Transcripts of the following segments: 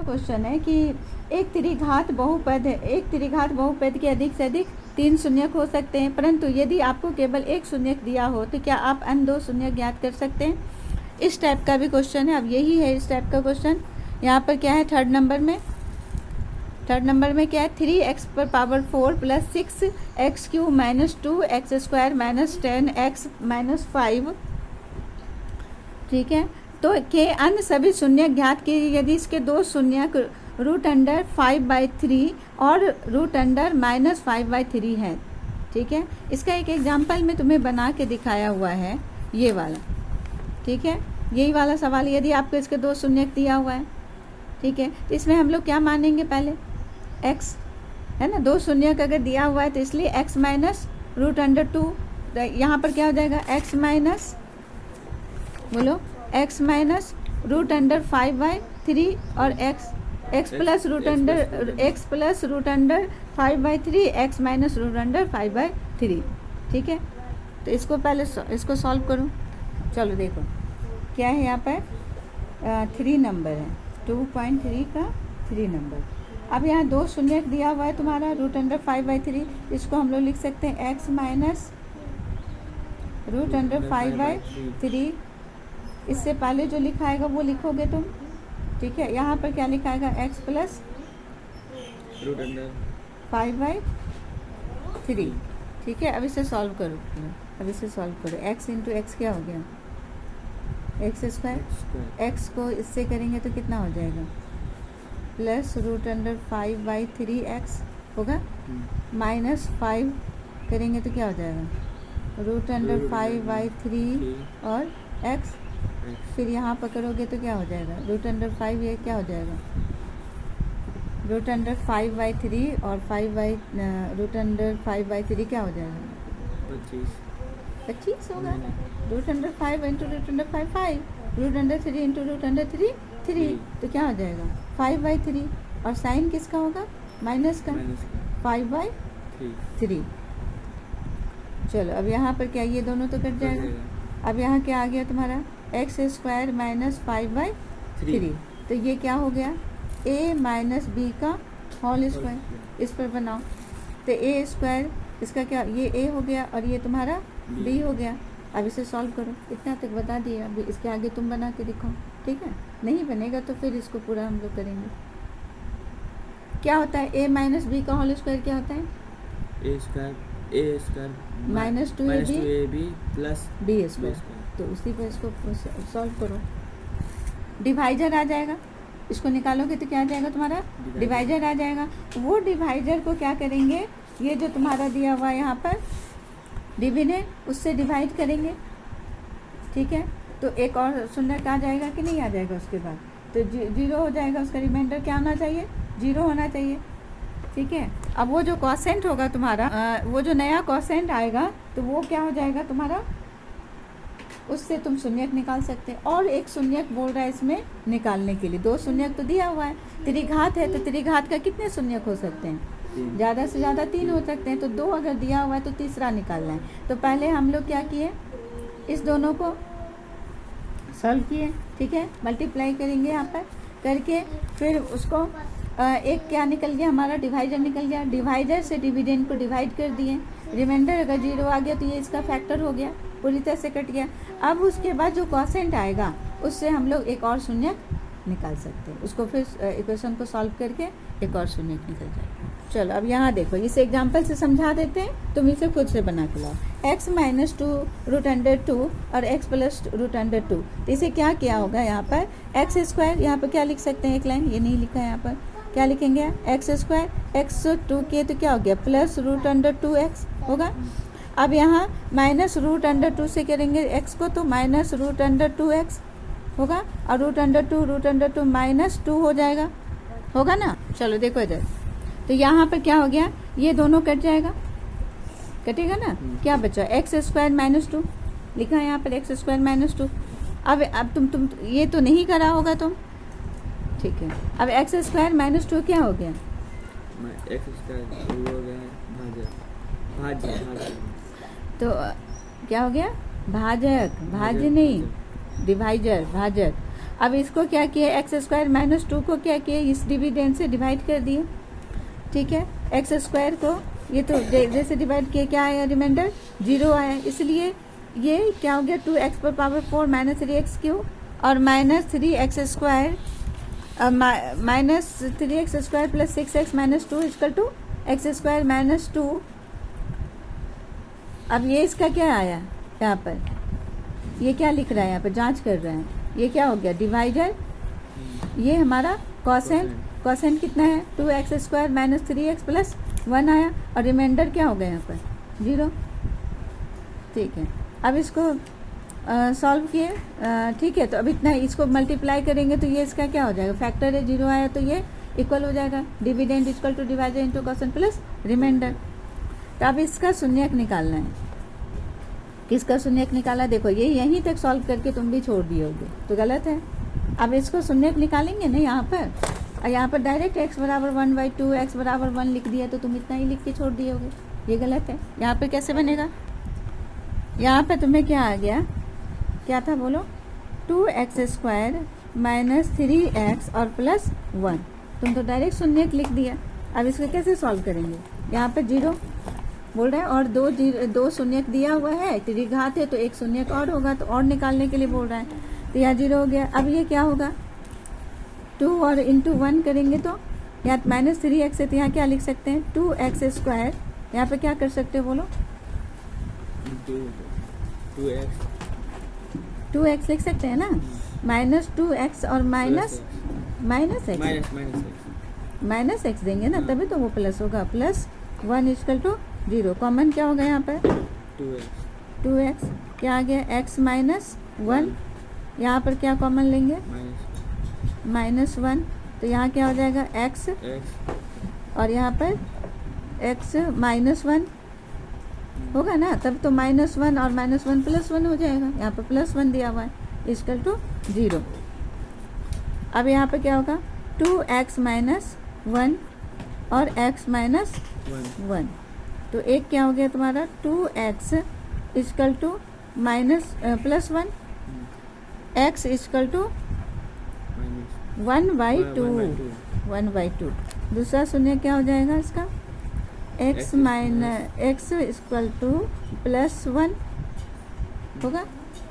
Question है कि एक त्रिघात बहुपद है, एक त्रिघात बहुपद के अधिक से अधिक 3 शून्यक हो सकते हैं, परंतु यदि आपको केवल एक शून्यक दिया हो तो क्या आप अन्य 2 शून्यक ज्ञात कर सकते हैं। इस टाइप का भी क्वेश्चन है। अब यही है इस टाइप का क्वेश्चन। यहाँ पर क्या है थर्ड नंबर में क्या है 3x पर power 4 plus 6x³ minus 2x² minus 10x minus 5, ठीक है। तो के अन्य सभी शून्यक ज्ञात कीजिए यदि इसके 2 शून्यक √5/3 और √−5/3 है, ठीक है। इसका एक एग्जाम्पल में तुम्हें बना के दिखाया हुआ है, ये वाला, ठीक है। यही वाला सवाल यदि आपको इसके 2 शून्यक दिया हुआ है, ठीक है, तो इसमें हम लोग क्या मानेंगे, पहले x है ना, 2 शून्यक अगर दिया हुआ है तो इसलिए x माइनस √2, यहाँ पर क्या हो जाएगा x माइनस √5/3 और x प्लस √5/3 x माइनस √5/3, ठीक है। तो इसको पहले इसको सॉल्व करो। चलो देखो क्या है यहाँ पर 3 नंबर है, 2.3 का 3 नंबर। अब यहाँ 2 शून्यक दिया हुआ है तुम्हारा √5/3, इसको हम लोग लिख सकते हैं x माइनस √5/3। इससे पहले जो लिखा आएगा वो लिखोगे तुम, ठीक है। यहाँ पर क्या लिखा आएगा x प्लस √5/3, ठीक है। अब इसे सॉल्व करो, x इंटू एक्स क्या हो गया x², x को इससे करेंगे तो कितना हो जाएगा प्लस √5/3x होगा, माइनस 5 करेंगे तो क्या हो जाएगा √5/3 और x, फिर यहाँ पकड़ोगे तो क्या हो जाएगा √5, ये क्या हो जाएगा √5/3 और √5/3 क्या हो जाएगा 25 होगा। √5 इंटू √5 5, √3 इंटू √3 3, तो क्या हो जाएगा 5/3 और साइन किसका होगा माइनस का 5/3। चलो अब यहाँ पर क्या ये दोनों तो कट जाएगा। अब यहाँ क्या आ गया तुम्हारा x² माइनस 5/3, तो ये क्या हो गया a माइनस b का होल स्क्वायर, इस पर बनाओ तो a², इसका क्या ये a हो गया और ये तुम्हारा b हो गया। अब इसे सॉल्व करो, इतना तक बता दिया, अभी इसके आगे तुम बना के दिखाओ, ठीक है। नहीं बनेगा तो फिर इसको पूरा हम लोग करेंगे। क्या होता है a माइनस b का होल स्क्वायर क्या होता है a² minus 2ab plus b², तो उसी पर इसको सॉल्व करो। डिवाइजर आ जाएगा, इसको निकालोगे तो क्या आ जाएगा तुम्हारा डिवाइजर आ जाएगा। वो डिवाइजर को क्या करेंगे, ये जो तुम्हारा दिया हुआ है यहाँ पर डिविडेंड, उससे डिवाइड करेंगे, ठीक है। तो एक और शून्यक आ जाएगा कि नहीं आ जाएगा, उसके बाद तो 0 हो जाएगा, उसका रिमाइंडर क्या होना चाहिए 0 होना चाहिए, ठीक है। अब वो जो क्वोशिएंट होगा तुम्हारा, वो जो नया क्वोशिएंट आएगा तो वो क्या हो जाएगा तुम्हारा, उससे तुम शून्यक निकाल सकते हैं। और एक शून्यक बोल रहा है इसमें निकालने के लिए, 2 शून्यक तो दिया हुआ है, त्रिघात है तो त्रिघात का कितने शून्यक हो सकते हैं, ज़्यादा से ज़्यादा 3 हो सकते हैं, तो 2 अगर दिया हुआ है तो तीसरा निकालना है। तो पहले हम लोग क्या किए, इस दोनों को सॉल्व किए, ठीक है, मल्टीप्लाई करेंगे यहाँ पर करके, फिर उसको एक क्या निकल गया हमारा डिवाइजर निकल गया, डिवाइजर से डिविडेंड को डिवाइड कर दिए, रिमाइंडर अगर 0 आ गया तो ये इसका फैक्टर हो गया, पूरी तरह से कट गया। अब उसके बाद जो क्वोशिएंट आएगा उससे हम लोग एक और शून्यक निकाल सकते हैं, उसको फिर इक्वेशन को सॉल्व करके एक और शून्यक निकल जाएगा। चलो अब यहाँ देखो, इस एग्जाम्पल से समझा देते हैं, तुम इसे खुद से बना के लाओ। x माइनस 2√2 और x प्लस √2, तो इसे क्या किया होगा यहाँ पर x², यहाँ पर क्या लिख सकते हैं, एक लाइन ये नहीं लिखा है, यहाँ पर क्या लिखेंगे x², x2 के तो क्या हो गया प्लस √2x होगा। अब यहाँ माइनस √2 से करेंगे x को तो माइनस √2x होगा, और √2 माइनस 2 हो जाएगा, होगा ना। चलो देखो इधर, तो यहाँ पर क्या हो गया, ये दोनों कट जाएगा, कटेगा ना, क्या बचा x² माइनस 2 लिखा है यहाँ पर x² माइनस 2। अब तुम ये तो नहीं करा होगा तुम, ठीक है। अब x² माइनस 2 क्या हो गया x² हो गया भाज्य, तो क्या हो गया भाजक, भाज्य नहीं डिवाइजर, भाजक। अब इसको क्या किया, एक्स स्क्वायर माइनस 2 को क्या किया, इस डिविडेंड से डिवाइड कर दिए, ठीक है। एक्स स्क्वायर को ये तो जैसे डिवाइड किया, क्या आया रिमाइंडर 0 आया, इसलिए ये क्या हो गया 2x पर पावर 4 माइनस 3x क्यू और minus 3x square minus 3x square plus 6x minus 2 equal to x square minus 2। अब ये इसका क्या आया यहाँ पर, ये क्या लिख रहा है यहाँ पर, जांच कर रहे हैं, ये क्या हो गया डिवाइडर, ये हमारा कॉसेंट, कॉसेंट कितना है 2x square minus 3x plus 1 आया और रिमाइंडर क्या हो गया यहाँ पर 0, ठीक है। अब इसको सॉल्व किए, ठीक है। तो अब इतना इसको मल्टीप्लाई करेंगे तो ये इसका क्या हो जाएगा, फैक्टर है 0 आया तो ये इक्वल हो जाएगा, dividend equal to divider into quotient plus remainder. तो अब इसका शून्यक निकालना है, किसका शून्यक निकाला, देखो ये यहीं तक सॉल्व करके तुम भी छोड़ दियोगे तो गलत है। अब इसको शून्यक निकालेंगे ना यहाँ पर, और यहाँ पर डायरेक्ट x बराबर 1/2 x बराबर 1 लिख दिया तो तुम इतना ही लिख के छोड़ दियोगे, ये गलत है। यहाँ पर कैसे बनेगा, यहाँ पर तुम्हें क्या आ गया, क्या था बोलो, 2x स्क्वायर माइनस 3x और प्लस 1, तुम तो डायरेक्ट शून्यक लिख दिया। अब इसको कैसे सॉल्व करेंगे, यहाँ पर 0 बोल रहा है और दो शून्यक दिया हुआ है, त्रिघात है तो एक शून्यक और होगा, तो और निकालने के लिए बोल रहा है, तो यहाँ 0 हो गया। अब ये क्या होगा 2 और इंटू 1 करेंगे तो यहाँ माइनस 3x है तो यहाँ क्या लिख सकते हैं 2x स्क्वायर, यहाँ पे क्या कर सकते हो बोलो 2x लिख सकते हैं ना, माइनस 2x और माइनस माइनस एक्स देंगे ना तभी तो वो प्लस होगा, प्लस 1 इक्वल टू 0, कॉमन क्या होगा यहाँ पर 2x, क्या आ गया x माइनस 1, यहाँ पर क्या कॉमन लेंगे माइनस 1, तो यहाँ क्या हो जाएगा x और यहाँ पर x माइनस 1 होगा ना, तब तो -1 और -1 प्लस 1 हो जाएगा, यहाँ पर प्लस 1 दिया हुआ है इक्वल टू 0। अब यहाँ पर क्या होगा 2x माइनस 1 और x माइनस 1, तो एक क्या हो गया तुम्हारा 2x equal to minus plus 1, x equal to 1/2, दूसरा शून्य क्या हो जाएगा इसका x minus x equal to plus 1 होगा,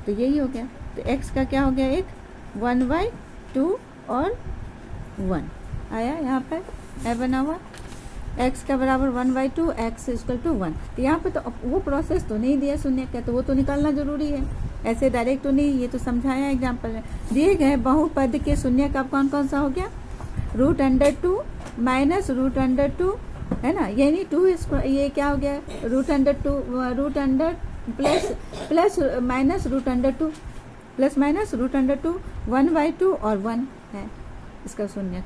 तो यही हो गया। तो x का क्या हो गया, एक 1/2 और 1 आया यहाँ पर है बना हुआ, x का बराबर 1/2 x इक्वल टू 1। तो यहाँ पे तो वो प्रोसेस तो नहीं दिया शून्य का, तो वो तो निकालना जरूरी है, ऐसे डायरेक्ट तो नहीं, ये तो समझाया एग्जाम्पल में। दिए गए बहुपद के शून्य का कौन कौन सा हो गया, √2 माइनस √2 है ना, यानी 2 ये क्या हो गया √2 प्लस माइनस √2 प्लस माइनस √2 1/2 और 1 है इसका शून्य।